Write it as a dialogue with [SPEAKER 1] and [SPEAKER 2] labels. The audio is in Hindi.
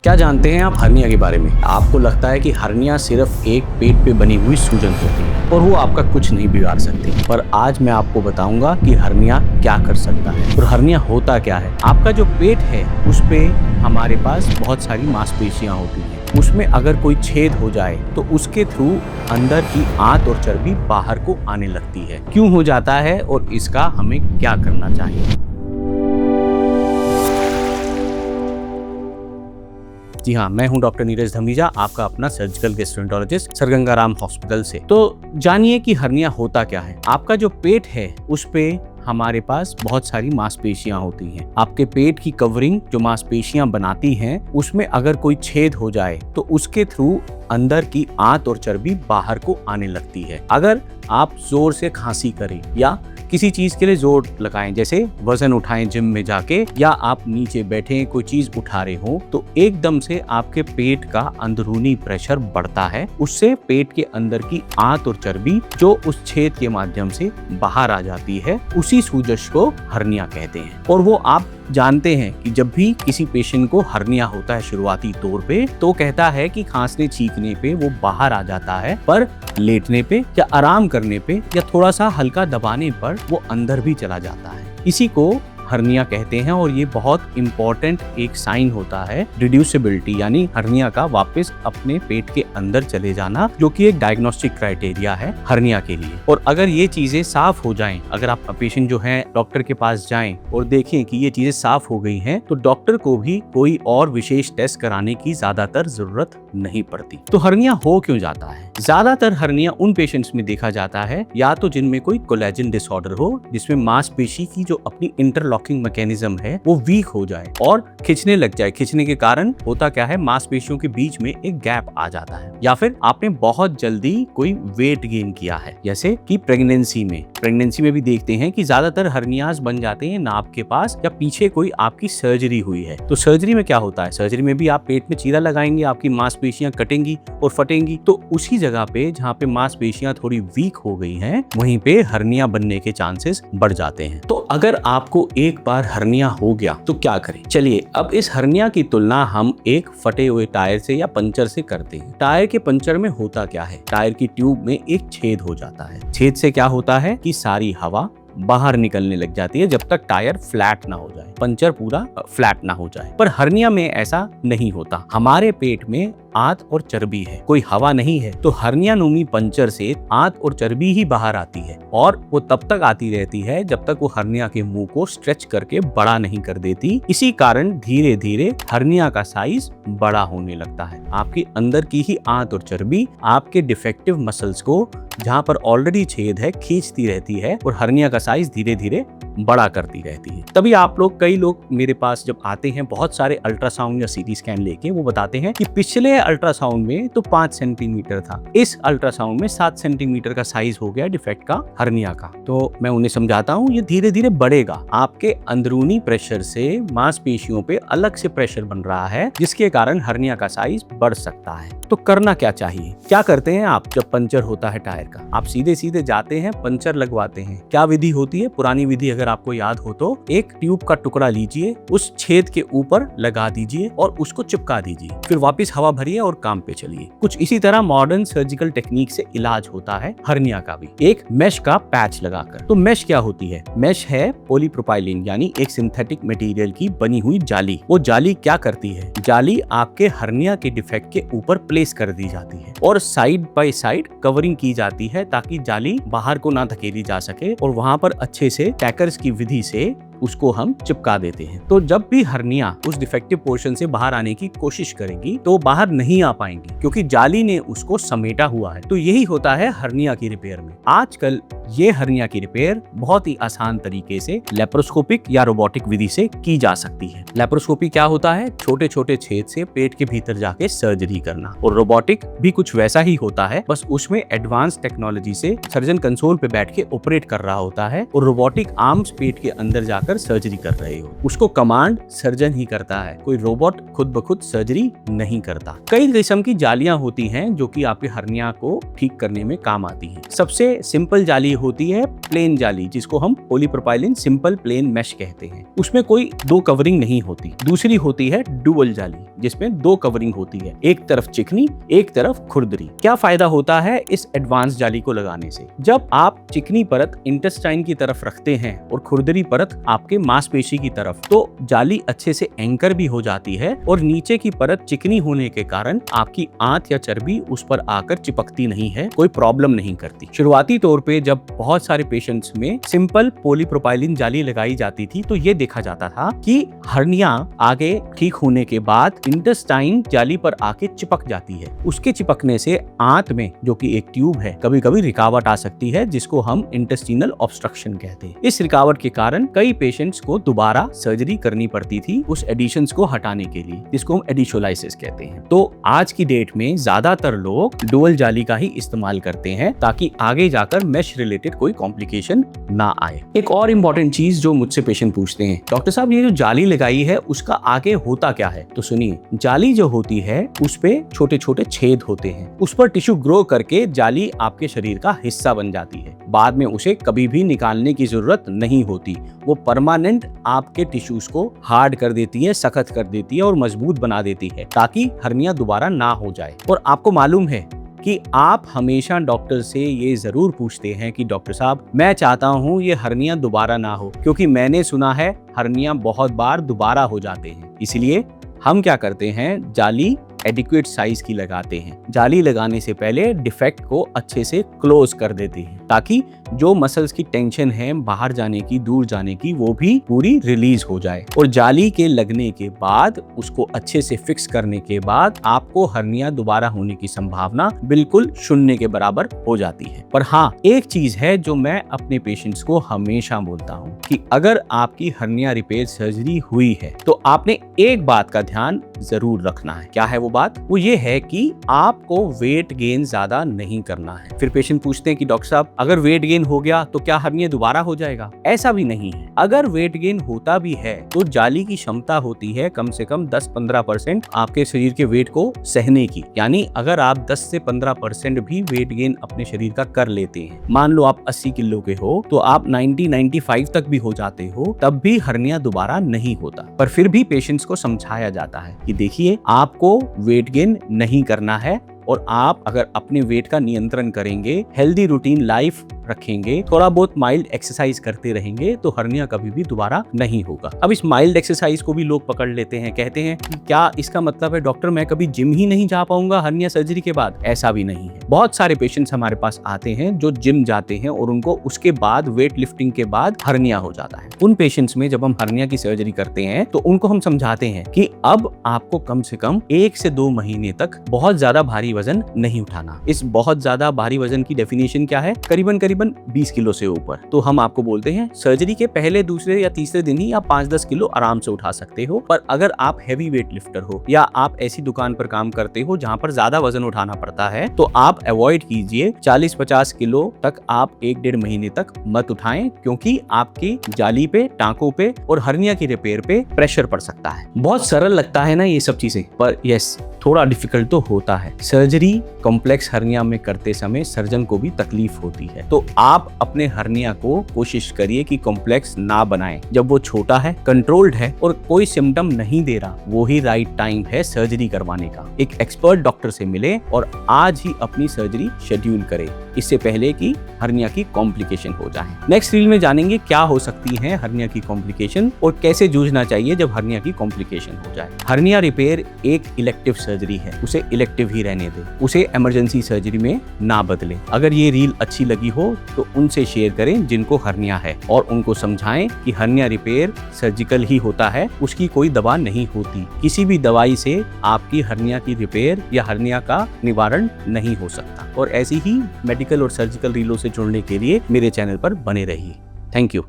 [SPEAKER 1] क्या जानते हैं आप हर्निया के बारे में? आपको लगता है कि हर्निया सिर्फ एक पेट पे बनी हुई सूजन होती है और वो आपका कुछ नहीं बिगाड़ सकती, पर आज मैं आपको बताऊंगा कि हर्निया क्या कर सकता है और हर्निया होता क्या है। आपका जो पेट है उस पे हमारे पास बहुत सारी मांसपेशियां होती हैं। उसमें अगर कोई छेद हो जाए तो उसके थ्रू अंदर की आंत और चर्बी बाहर को आने लगती है। क्यों हो जाता है और इसका हमें क्या करना चाहिए? जी हाँ, मैं हूं डॉक्टर नीरज धमीजा, आपका अपना सर्जिकल गैस्ट्रोएंटरोलॉजिस्ट सरगंगाराम हॉस्पिटल से। तो जानिए कि हर्निया होता क्या है। आपका जो पेट है उस पे हमारे पास बहुत सारी मांसपेशियां होती हैं। आपके पेट की कवरिंग जो मांसपेशियां बनाती हैं उसमें अगर कोई छेद हो जाए तो उसके थ्रू अंदर की आंत और चर्बी बाहर को आने लगती है। अगर आप जोर से खांसी करें या किसी चीज के लिए जोर लगाएं, जैसे वजन उठाएं जिम में जाके, या आप नीचे बैठे कोई चीज उठा रहे हो, तो एकदम से आपके पेट का अंदरूनी प्रेशर बढ़ता है। उससे पेट के अंदर की आंत और चर्बी जो उस छेद के माध्यम से बाहर आ जाती है, उसी सूजश को हर्निया कहते हैं। और वो आप जानते हैं कि जब भी किसी पेशेंट को हर्निया होता है शुरुआती तौर पे, तो कहता है कि खांसने छींकने पे वो बाहर आ जाता है, पर लेटने पे या आराम करने पे या थोड़ा सा हल्का दबाने पर वो अंदर भी चला जाता है। इसी को हर्निया कहते हैं और ये बहुत इंपॉर्टेंट एक साइन होता है रिड्यूसिबिलिटी, यानी हर्निया का वापस अपने पेट के अंदर चले जाना, जो कि एक डायग्नोस्टिक क्राइटेरिया है हर्निया के लिए। और अगर ये चीजें साफ हो जाएं, अगर आप पेशेंट जो है डॉक्टर के पास जाएं और देखें कि ये चीजें साफ हो गई हैं, तो डॉक्टर को भी कोई और विशेष टेस्ट कराने की ज्यादातर जरूरत नहीं पड़ती। तो हर्निया हो क्यों जाता है? ज्यादातर हर्निया उन पेशेंट्स में देखा जाता है या तो जिनमें कोई कोलेजन डिसऑर्डर हो, जिसमें मांसपेशी की जो अपनी इंटरलॉकिंग मैकेनिज्म है वो वीक हो जाए और खिंचने लग जाए। खिंचने के कारण होता क्या है, मांसपेशियों के बीच में एक गैप आ जाता है। या फिर आपने बहुत जल्दी कोई वेट गेन किया है, जैसे कि प्रेगनेंसी में भी देखते हैं कि ज्यादातर हर्नियाज बन जाते हैं नाभ के पास, या पीछे कोई आपकी सर्जरी हुई है। तो सर्जरी में क्या होता है, सर्जरी में भी आप पेट में चीरा लगाएंगे, आपकी मांसपेशियां कटेंगी और फटेंगी, तो उसी जगह पे जहाँ पे मांसपेशियां थोड़ी वीक हो गई हैं, वहीं पे हर्निया बनने के चांसेस बढ़ जाते हैं। तो अगर आपको एक बार हर्निया हो गया तो क्या करें? चलिए अब इस हर्निया की तुलना हम एक फटे हुए टायर से या पंचर से करते हैं। टायर के पंचर में होता क्या है, टायर की ट्यूब में एक छेद हो जाता है। छेद से क्या होता है कि सारी हवा बाहर निकलने लग जाती है जब तक टायर फ्लैट ना हो जाए, पंचर पूरा फ्लैट ना हो जाए। पर हर्निया में ऐसा नहीं होता। हमारे पेट में आंत और चर्बी है, कोई हवा नहीं है, तो हर्निया नूमी पंचर से आंत और चर्बी ही बाहर आती है और वो तब तक आती रहती है जब तक वो हर्निया के मुंह को स्ट्रेच करके बड़ा नहीं कर देती। इसी कारण धीरे धीरे हर्निया का साइज बड़ा होने लगता है। आपके अंदर की ही आंत और चर्बी आपके डिफेक्टिव मसल्स को, जहां पर ऑलरेडी छेद है, खींचती रहती है और हर्निया का साइज धीरे धीरे बड़ा करती रहती है। तभी कई लोग मेरे पास जब आते हैं बहुत सारे अल्ट्रासाउंड या सीटी स्कैन लेके, वो बताते हैं कि पिछले अल्ट्रासाउंड में तो 5 सेंटीमीटर था, इस अल्ट्रासाउंड में 7 सेंटीमीटर का साइज हो गया डिफेक्ट का, हर्निया का। तो मैं उन्हें समझाता हूँ ये धीरे धीरे बढ़ेगा। आपके अंदरूनी प्रेशर से मांसपेशियों पे अलग से प्रेशर बन रहा है, जिसके कारण हर्निया का साइज बढ़ सकता है। तो करना क्या चाहिए? क्या करते हैं आप जब पंचर होता है टायर का? आप सीधे सीधे जाते हैं, पंचर लगवाते हैं। क्या विधि होती है? पुरानी विधि अगर आपको याद हो तो एक ट्यूब का टुकड़ा लीजिए, उस छेद के ऊपर लगा दीजिए और उसको चिपका दीजिए, फिर वापस हवा भरिए और काम पे चलिए। कुछ इसी तरह मॉडर्न सर्जिकल टेक्निक से इलाज होता है हर्निया का भी, एक मेश का पैच लगाकर। तो मेश क्या होती है? मेश है पॉलीप्रोपाइलीन, यानी एक सिंथेटिक मटेरियल की बनी हुई जाली। वो जाली क्या करती है? जाली आपके हर्निया के डिफेक्ट के ऊपर प्लेस कर दी जाती है और साइड बाय साइड कवरिंग की जाती है, ताकि जाली बाहर को ना धकेली जा सके, और वहां पर अच्छे से टैकर्स की विधि से उसको हम चिपका देते हैं। तो जब भी हर्निया उस डिफेक्टिव पोर्शन से बाहर आने की कोशिश करेगी तो बाहर नहीं आ पाएंगी, क्योंकि जाली ने उसको समेटा हुआ है। तो यही होता है हर्निया की रिपेयर में। आजकल ये हर्निया की रिपेयर बहुत ही आसान तरीके से लेप्रोस्कोपिक या रोबोटिक विधि से की जा सकती है। लेप्रोस्कोपी क्या होता है? छोटे छोटे छेद से पेट के भीतर जाके सर्जरी करना। और रोबोटिक भी कुछ वैसा ही होता है, बस उसमें एडवांस टेक्नोलॉजी से सर्जन कंसोल पे बैठ के ऑपरेट कर रहा होता है और रोबोटिक आर्म्स पेट के अंदर जाकर जाकर सर्जरी कर रहे हो। उसको कमांड सर्जन ही करता है, कोई रोबोट खुद ब खुद सर्जरी नहीं करता। कई किस्म की जालियां होती हैं जो कि आपके हर्निया को ठीक करने में काम आती हैं। सबसे सिंपल जाली होती है प्लेन जाली, जिसको हम पॉलीप्रोपाइलिन सिंपल प्लेन मैश कहते हैं। उसमें कोई दो कवरिंग नहीं होती। दूसरी होती है डुअल जाली, जिसमें दो कवरिंग होती है, एक तरफ चिकनी एक तरफ खुरदरी। क्या फायदा होता है इस एडवांस जाली को लगाने से? जब आप चिकनी परत इंटेस्टाइन की तरफ रखते हैं और खुरदरी परत आपके मांसपेशी की तरफ, तो जाली अच्छे से एंकर भी हो जाती है और नीचे की परत चिकनी होने के कारण आपकी आंत या चर्बी उस पर आकर चिपकती नहीं है, कोई प्रॉब्लम नहीं करती। शुरुआती तौर पे जब बहुत सारे पेशेंट्स में सिंपल पॉलीप्रोपाइलिन जाली लगाई जाती थी तो ये देखा जाता था कि हर्निया आगे ठीक होने के बाद इंटेस्टाइन जाली पर आके चिपक जाती है। उसके चिपकने से आंत में, जो कि एक ट्यूब है, कभी कभी रुकावट आ सकती है, जिसको हम इंटेस्टिनल ऑब्स्ट्रक्शन कहते हैं। इस रुकावट के कारण कई पेशेंट्स को दोबारा सर्जरी करनी पड़ती थी उस एडिशंस को हटाने के लिए, जिसको हम एडिशोलाइसिस कहते हैं। तो आज की डेट में ज्यादातर लोग डुअल जाली का ही इस्तेमाल करते हैं ताकि आगे जाकर मैश रिलेटेड कोई कॉम्प्लिकेशन ना आए। एक और इम्पोर्टेंट चीज जो मुझसे पेशेंट पूछते हैं, डॉक्टर साहब ये जो जाली लगाई है उसका आगे होता क्या है? तो सुनिए, जाली जो होती है उस पे छोटे छोटे छेद होते हैं, उस पर टिश्यू ग्रो करके जाली आपके शरीर का हिस्सा बन जाती है। बाद में उसे कभी भी निकालने की जरूरत नहीं होती, वो परमानेंट आपके टिश्यूज को हार्ड कर देती है, सख्त कर देती है और मजबूत बना देती है ताकि हर्निया दोबारा ना हो जाए। और आपको मालूम है कि आप हमेशा डॉक्टर से ये जरूर पूछते हैं कि डॉक्टर साहब मैं चाहता हूँ ये हर्निया दोबारा ना हो, क्योंकि मैंने सुना है हर्निया बहुत बार दोबारा हो जाते हैं। इसलिए हम क्या करते हैं, जाली एडिक्वेट साइज की लगाते हैं। जाली लगाने से पहले डिफेक्ट को अच्छे से क्लोज कर देते हैं ताकि जो मसल्स की टेंशन है बाहर जाने की, दूर जाने की, वो भी पूरी रिलीज हो जाए। और जाली के लगने के बाद, उसको अच्छे से फिक्स करने के बाद आपको हर्निया दोबारा होने की संभावना बिल्कुल शून्य के बराबर हो जाती है। पर हाँ, एक चीज है जो मैं अपने पेशेंट्स को हमेशा बोलता हूँ कि अगर आपकी हर्निया रिपेयर सर्जरी हुई है तो आपने एक बात का ध्यान जरूर रखना है। क्या है वो बात? वो ये है कि आपको वेट गेन ज्यादा नहीं करना है। फिर पेशेंट पूछते हैं कि डॉक्टर साहब अगर वेट गेन हो गया तो क्या हर्निया दोबारा हो जाएगा? ऐसा भी नहीं है। अगर वेट गेन होता भी है तो जाली की क्षमता होती है कम से कम 10-15% आपके शरीर के वेट को सहने की। यानी अगर आप 10 से 15% भी वेट गेन अपने शरीर का कर लेते हैं, मान लो आप 80 किलो के हो तो आप 90-95 तक भी हो जाते हो, तब भी हर्निया दोबारा नहीं होता। पर फिर भी पेशेंट्स को समझाया जाता है कि देखिए आपको वेट गेन नहीं करना है और आप अगर अपने वेट का नियंत्रण करेंगे, हेल्दी रूटीन लाइफ रखेंगे, थोड़ा बहुत माइल्ड एक्सरसाइज करते रहेंगे तो हर्निया कभी भी दोबारा नहीं होगा। अब इस माइल्ड एक्सरसाइज को भी लोग पकड़ लेते हैं, कहते हैं कि क्या इसका मतलब है डॉक्टर मैं कभी जिम ही नहीं जा पाऊंगा हर्निया सर्जरी के बाद? ऐसा भी नहीं है। बहुत सारे पेशेंट्स हमारे पास आते हैं जो जिम जाते हैं और उनको उसके बाद वेट लिफ्टिंग के बाद हर्निया हो जाता है। उन पेशेंट्स में जब हम हर्निया की सर्जरी करते हैं तो उनको हम समझाते हैं कि अब आपको कम से कम 1 से 2 महीने तक बहुत ज्यादा भारी वजन नहीं उठाना। इस बहुत ज्यादा भारी वजन की डेफिनेशन क्या है? करीबन 20 किलो से ऊपर। तो हम आपको बोलते हैं सर्जरी के पहले, दूसरे या तीसरे दिन ही आप 5-10 किलो आराम से उठा सकते हो। पर अगर आप हैवी वेट लिफ्टर हो या आप ऐसी दुकान पर काम करते हो जहां पर ज्यादा वजन उठाना पड़ता है तो आप अवॉइड कीजिए। 40-50 किलो तक आप 1-1.5 महीने तक मत उठाएं, क्योंकि आपकी जाली पे, टांकों पे और हर्निया की रिपेयर पे प्रेशर पड़ सकता है। बहुत सरल लगता है ना ये सब चीजें, पर यस थोड़ा डिफिकल्ट तो होता है। सर्जरी कॉम्प्लेक्स हर्निया में करते समय सर्जन को भी तकलीफ होती है, तो आप अपने हर्निया को कोशिश करिए कि कॉम्प्लेक्स ना बनाएं। जब वो छोटा है, कंट्रोल्ड है और कोई सिम्टम नहीं दे रहा, वो ही राइट टाइम है सर्जरी करवाने का। एक एक्सपर्ट डॉक्टर से मिले और आज ही अपनी सर्जरी शेड्यूल करें, इससे पहले कि हर्निया की कॉम्प्लिकेशन हो जाए। नेक्स्ट रील में जानेंगे क्या हो सकती है हर्निया की कॉम्प्लिकेशन और कैसे जूझना चाहिए जब हर्निया की कॉम्प्लिकेशन हो जाए। हर्निया रिपेयर एक इलेक्टिव सर्जरी है, उसे इलेक्टिव ही रहने दें, उसे इमरजेंसी सर्जरी में ना बदलें। अगर ये रील अच्छी लगी हो तो उनसे शेयर करें जिनको हर्निया है और उनको समझाएं कि हर्निया रिपेयर सर्जिकल ही होता है, उसकी कोई दवा नहीं होती। किसी भी दवाई से आपकी हर्निया की रिपेयर या हर्निया का निवारण नहीं हो सकता। और ऐसी ही मेडिकल और सर्जिकल रीलों से जुड़ने के लिए मेरे चैनल पर बने रहिए। Thank you.